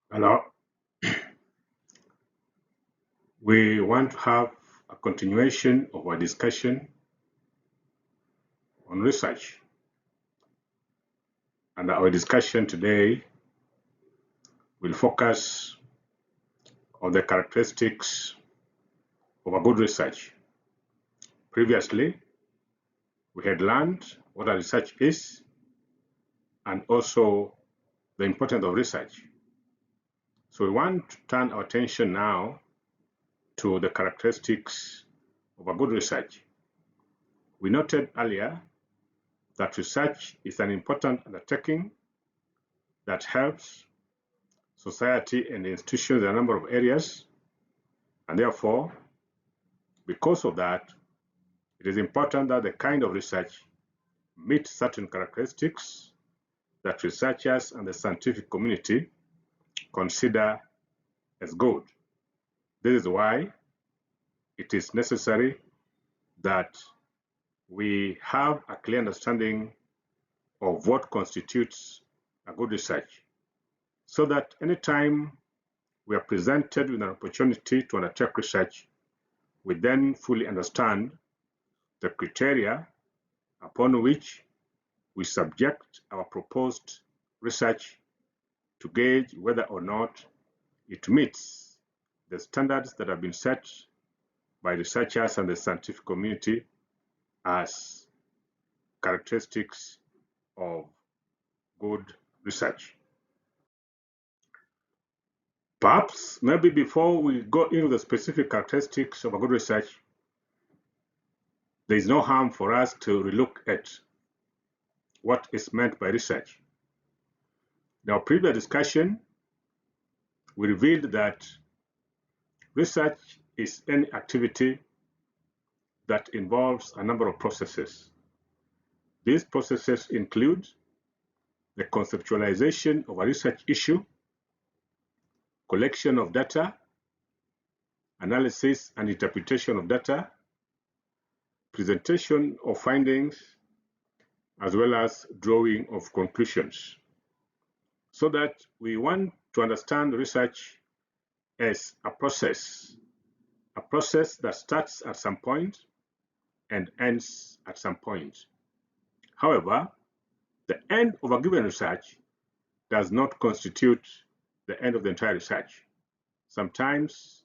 Hello. We want to have a continuation of our discussion on research. And our discussion today will focus on the characteristics of a good research. Previously, we had learned what a research is and also the importance of research. So we want to turn our attention now to the characteristics of a good research. We noted earlier that research is an important undertaking that helps society and institutions in a number of areas, and therefore, because of that, it is important that the kind of research meets certain characteristics that researchers and the scientific community consider as good. This is why it is necessary that we have a clear understanding of what constitutes a good research, so that anytime we are presented with an opportunity to undertake research, we then fully understand the criteria upon which we subject our proposed research to gauge whether or not it meets the standards that have been set by researchers and the scientific community as characteristics of good research. Perhaps, maybe before we go into the specific characteristics of a good research, there is no harm for us to relook at what is meant by research. In our previous discussion, we revealed that research is any activity that involves a number of processes. These processes include the conceptualization of a research issue, collection of data, analysis and interpretation of data, presentation of findings, as well as drawing of conclusions. So that we want to understand research as a process that starts at some point and ends at some point. However, the end of a given research does not constitute the end of the entire research. Sometimes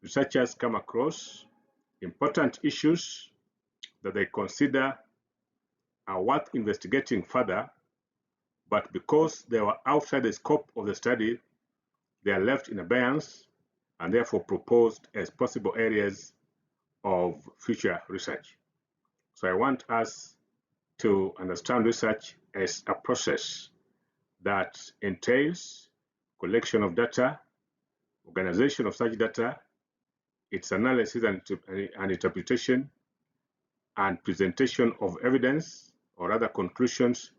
researchers come across important issues that they consider are worth investigating further, but because they were outside the scope of the study, they are left in abeyance and therefore proposed as possible areas of future research. So I want us to understand research as a process that entails collection of data, organization of such data, its analysis and interpretation, and presentation of evidence or other conclusions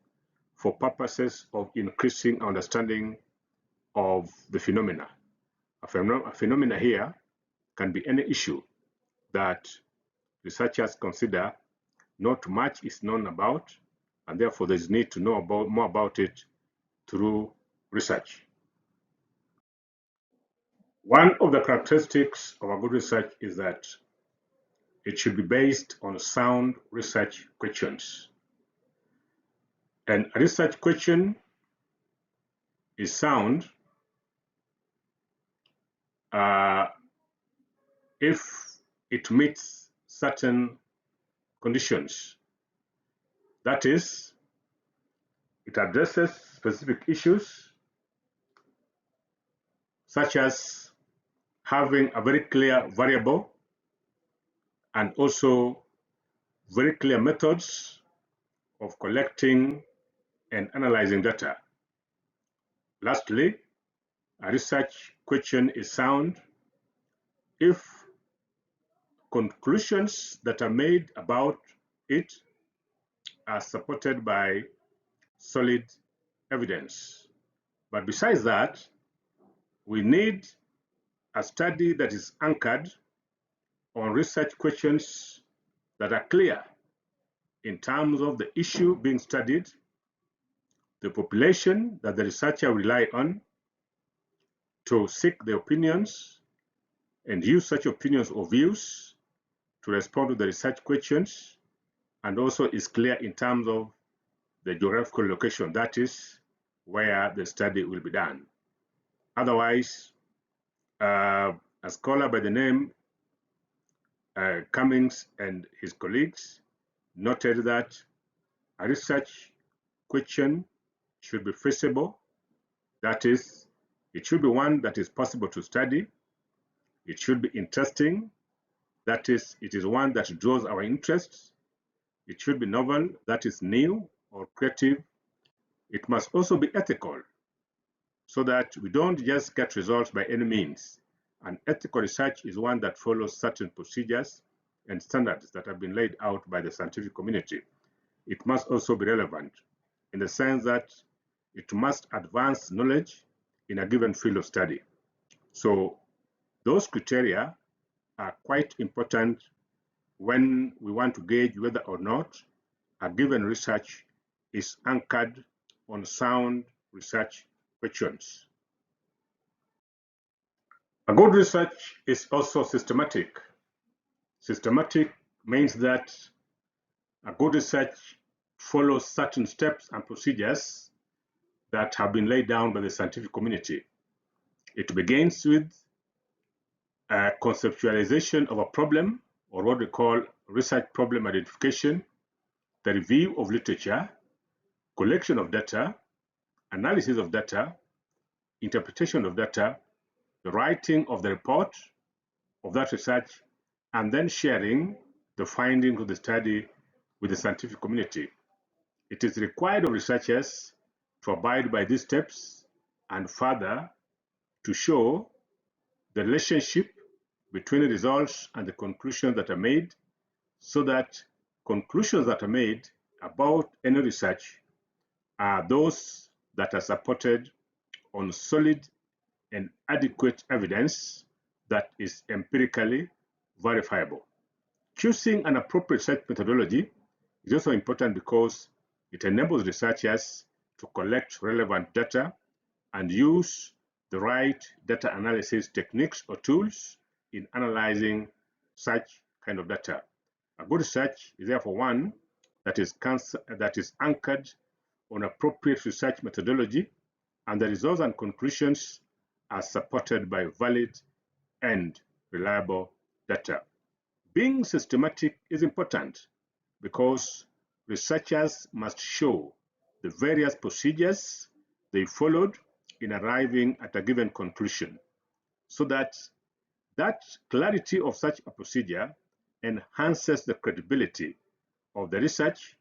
for purposes of increasing understanding of the phenomena. A phenomena here can be any issue that researchers consider not much is known about, and therefore there is need to know more about it through research. One of the characteristics of a good research is that it should be based on sound research questions. And a research question is sound if it meets certain conditions. That is, it addresses specific issues, such as having a very clear variable and also very clear methods of collecting and analyzing data. Lastly, a research question is sound if conclusions that are made about it are supported by solid evidence. But besides that, we need a study that is anchored on research questions that are clear in terms of the issue being studied, the population that the researcher rely on, to seek the opinions and use such opinions or views to respond to the research questions, and also is clear in terms of the geographical location, that is, where the study will be done. Otherwise, a scholar by the name Cummings and his colleagues noted that a research question should be feasible, that is, it should be one that is possible to study, it should be interesting, that is, it is one that draws our interests, it should be novel, that is new or creative, it must also be ethical, so that we don't just get results by any means. And ethical research is one that follows certain procedures and standards that have been laid out by the scientific community. It must also be relevant in the sense that it must advance knowledge in a given field of study. So those criteria are quite important when we want to gauge whether or not a given research is anchored on sound research questions. A good research is also systematic. Systematic means that a good research follows certain steps and procedures that have been laid down by the scientific community. It begins with a conceptualization of a problem, or what we call research problem identification, the review of literature, collection of data, analysis of data, interpretation of data, the writing of the report of that research, and then sharing the findings of the study with the scientific community. It is required of researchers to abide by these steps and further to show the relationship between the results and the conclusions that are made, so that conclusions that are made about any research are those that are supported on solid and adequate evidence that is empirically verifiable. Choosing an appropriate research methodology is also important because it enables researchers to collect relevant data and use the right data analysis techniques or tools in analyzing such kind of data. A good research is therefore one that is anchored on appropriate research methodology, and the results and conclusions are supported by valid and reliable data. Being systematic is important because researchers must show the various procedures they followed in arriving at a given conclusion, so that clarity of such a procedure enhances the credibility of the research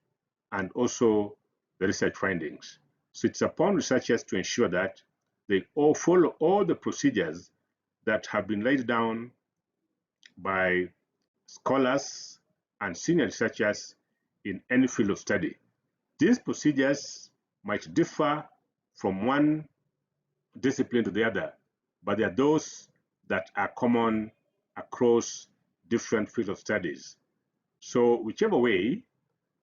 and also the research findings. So it's upon researchers to ensure that they all follow all the procedures that have been laid down by scholars and senior researchers in any field of study. These procedures might differ from one discipline to the other, but they are those that are common across different fields of studies. So whichever way,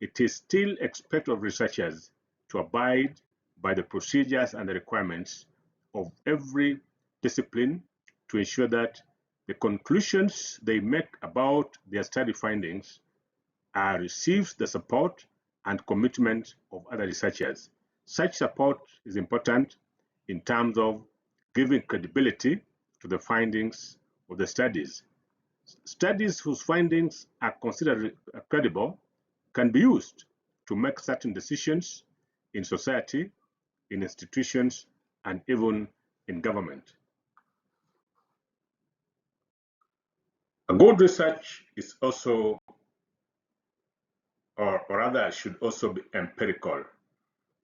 it is still expected of researchers to abide by the procedures and the requirements of every discipline to ensure that the conclusions they make about their study findings receives the support and commitment of other researchers. Such support is important in terms of giving credibility to the findings of the studies. Studies whose findings are considered credible can be used to make certain decisions in society, in institutions, and even in government. A good research is also, or rather should also be empirical.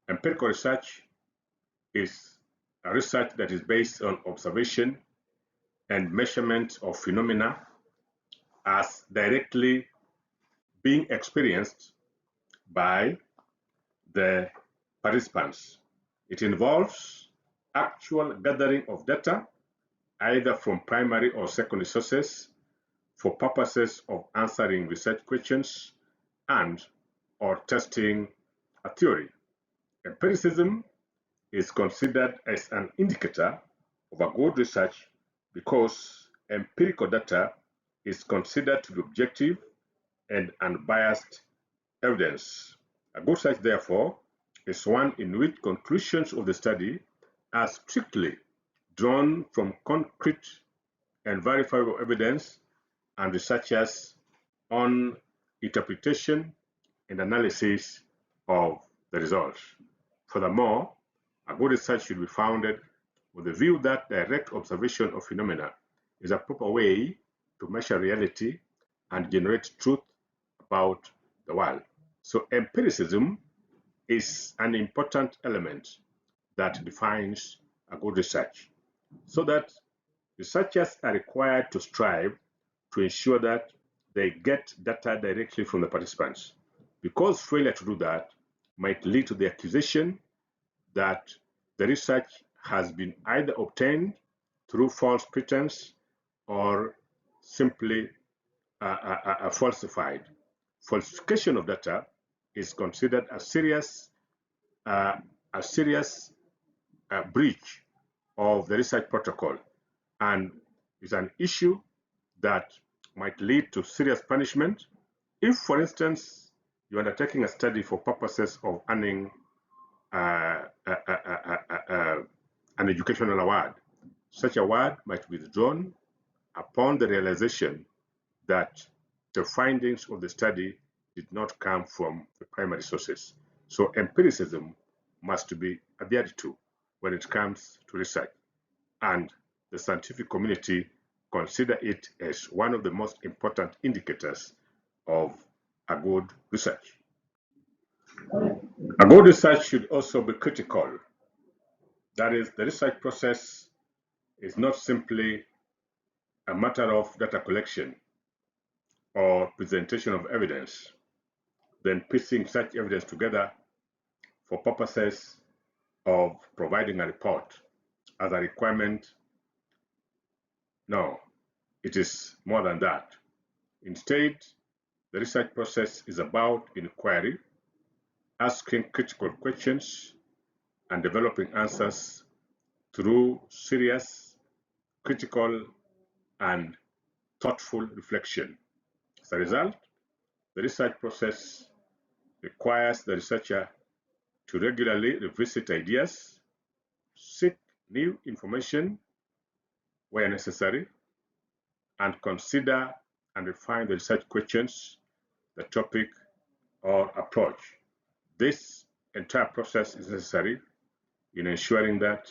Empirical research is a research that is based on observation and measurement of phenomena as directly being experienced by the participants. It involves actual gathering of data, either from primary or secondary sources, for purposes of answering research questions and or testing a theory. Empiricism is considered as an indicator of a good research because empirical data is considered to be objective and unbiased evidence. A good research, therefore, is one in which conclusions of the study are strictly drawn from concrete and verifiable evidence and researchers' own interpretation and analysis of the results. Furthermore, a good research should be founded with the view that direct observation of phenomena is a proper way to measure reality and generate truth about the world. So empiricism is an important element that defines a good research, so that researchers are required to strive to ensure that they get data directly from the participants, because failure to do that might lead to the accusation that the research has been either obtained through false pretense or simply falsified. Falsification of data is considered a serious breach of the research protocol and is an issue that might lead to serious punishment if, for instance, you're undertaking a study for purposes of earning an educational award. Such award might be withdrawn upon the realization that the findings of the study did not come from the primary sources. So empiricism must be adhered to when it comes to research, and the scientific community consider it as one of the most important indicators of a good research. A good research should also be critical. That is, the research process is not simply a matter of data collection or presentation of evidence, then piecing such evidence together for purposes of providing a report as a requirement. No, it is more than that. Instead, the research process is about inquiry, asking critical questions, and developing answers through serious, critical, and thoughtful reflection. As a result, the research process requires the researcher to regularly revisit ideas, seek new information where necessary, and consider and refine the research questions, the topic, or approach. This entire process is necessary in ensuring that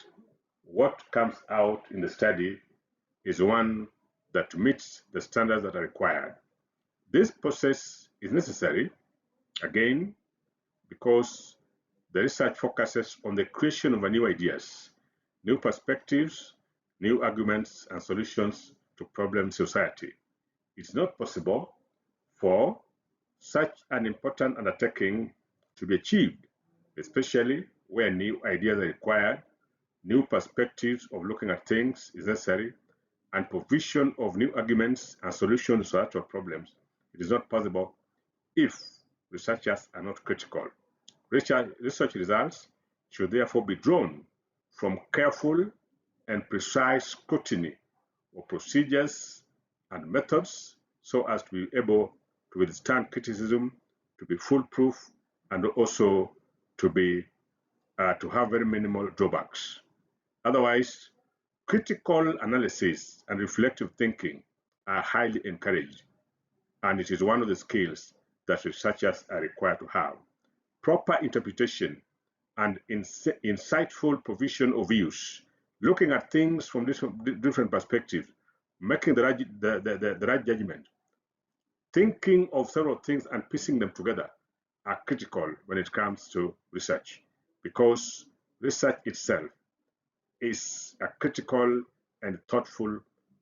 what comes out in the study is one that meets the standards that are required. This process is necessary, again, because the research focuses on the creation of new ideas, new perspectives, new arguments, and solutions to problem society. It's not possible for such an important undertaking to be achieved, especially where new ideas are required, new perspectives of looking at things is necessary, and provision of new arguments and solutions to actual problems. It is not possible if researchers are not critical. Research results should therefore be drawn from careful and precise scrutiny of procedures and methods so as to be able to withstand criticism, to be foolproof, and also to have very minimal drawbacks. Otherwise, critical analysis and reflective thinking are highly encouraged, and it is one of the skills that researchers are required to have. Proper interpretation and insightful provision of views, looking at things from different perspectives, making the right judgment, thinking of several things and piecing them together are critical when it comes to research, because research itself is a critical and thoughtful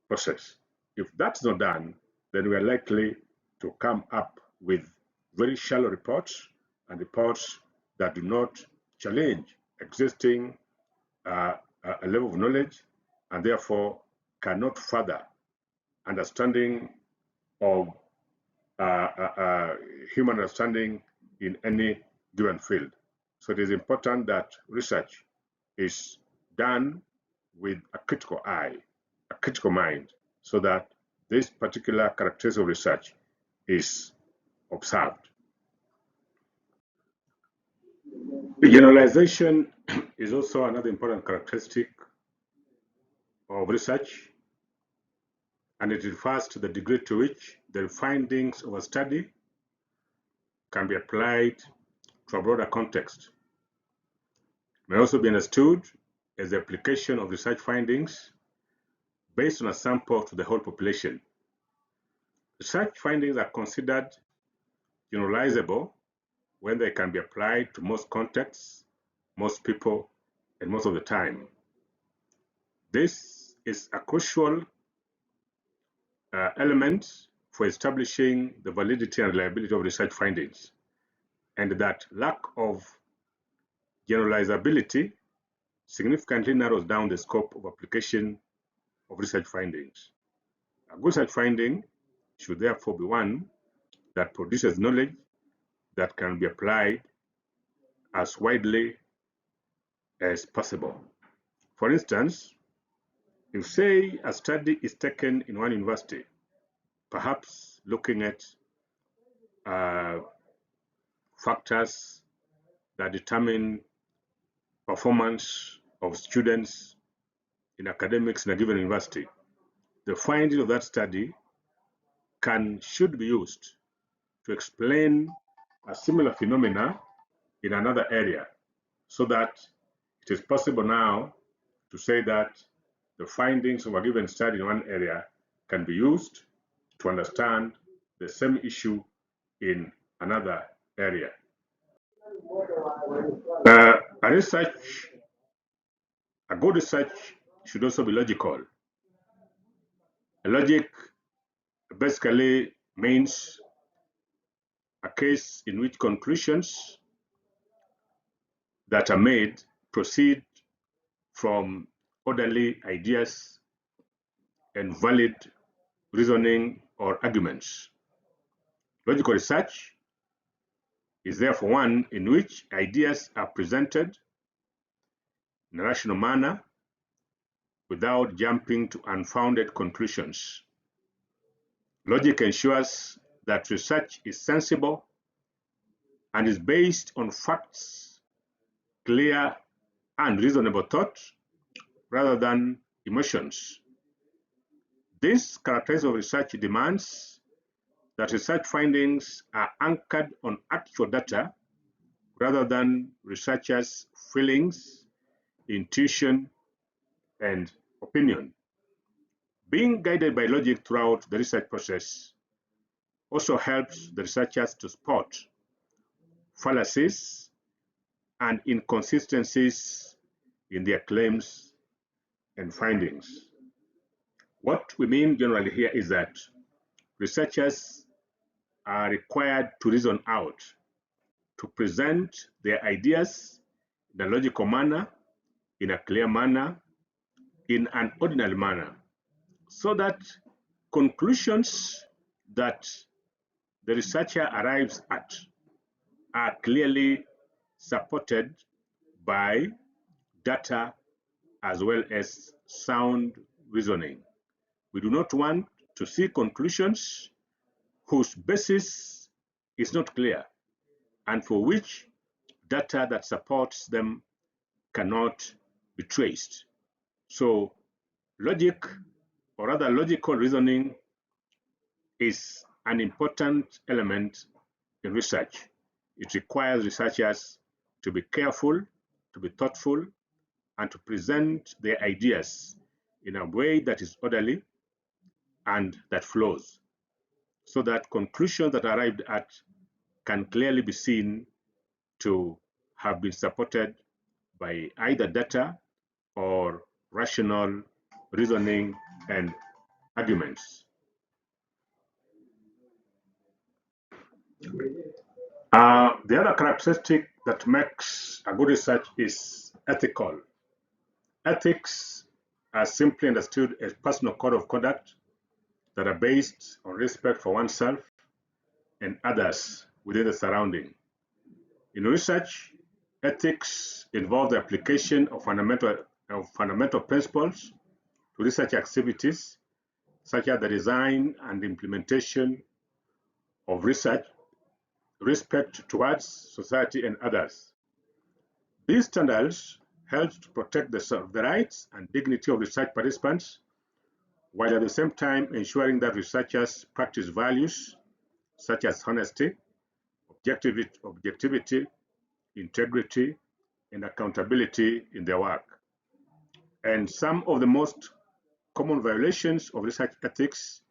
process. If that's not done, then we are likely to come up with very shallow reports and reports that do not challenge existing a level of knowledge and therefore cannot further understanding of human understanding in any given field. So it is important that research is done with a critical eye, a critical mind, so that this particular characteristic of research is observed. Generalization is also another important characteristic of research, and it refers to the degree to which the findings of a study can be applied to a broader context. It may also be understood as the application of research findings based on a sample to the whole population. Research findings are considered generalizable when they can be applied to most contexts, most people, and most of the time. This is a crucial element for establishing the validity and reliability of research findings, and that lack of generalizability significantly narrows down the scope of application of research findings. A good research finding should therefore be one that produces knowledge that can be applied as widely as possible. For instance, if, say, a study is taken in one university, perhaps looking at factors that determine performance of students in academics in a given university, the findings of that study should be used to explain a similar phenomena in another area, so that it is possible now to say that the findings of a given study in one area can be used to understand the same issue in another area. A good research should also be logical. A logic basically means a case in which conclusions that are made proceed from orderly ideas and valid reasoning or arguments. Logical research is therefore one in which ideas are presented in a rational manner without jumping to unfounded conclusions. Logic ensures that research is sensible and is based on facts, clear and reasonable thought, rather than emotions. This characteristic of research demands that research findings are anchored on actual data rather than researchers' feelings, intuition, and opinion. Being guided by logic throughout the research process also helps the researchers to spot fallacies and inconsistencies in their claims and findings. What we mean generally here is that researchers are required to reason out, to present their ideas in a logical manner, in a clear manner, in an ordinary manner, so that conclusions that the researcher arrives at are clearly supported by data as well as sound reasoning. We do not want to see conclusions whose basis is not clear and for which data that supports them cannot be traced. So logic, or rather logical reasoning, is an important element in research. It requires researchers to be careful, to be thoughtful, and to present their ideas in a way that is orderly and that flows, so that conclusions that are arrived at can clearly be seen to have been supported by either data or rational reasoning and arguments. The other characteristic that makes a good research is ethical. Ethics are simply understood as personal code of conduct that are based on respect for oneself and others within the surrounding. In research, ethics involve the application of fundamental of fundamental principles to research activities, such as the design and implementation of research, respect towards society and others. These standards help to protect the rights and dignity of research participants, while at the same time ensuring that researchers practice values such as honesty, objectivity, integrity, and accountability in their work. And some of the most common violations of research ethics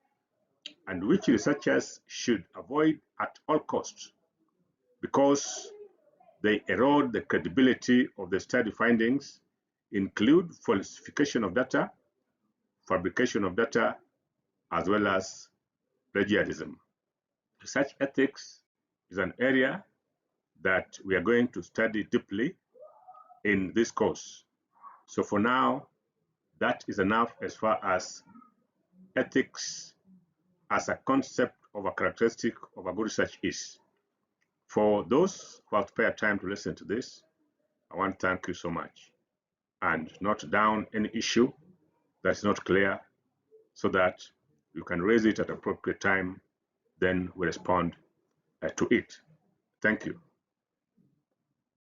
and which researchers should avoid at all costs because they erode the credibility of the study findings include falsification of data, fabrication of data, as well as plagiarism. Research ethics is an area that we are going to study deeply in this course. So for now, that is enough as far as ethics as a concept of a characteristic of a good research is. For those who have spared time to listen to this, I want to thank you so much. And note down any issue that's not clear so that you can raise it at appropriate time, then we respond to it. Thank you.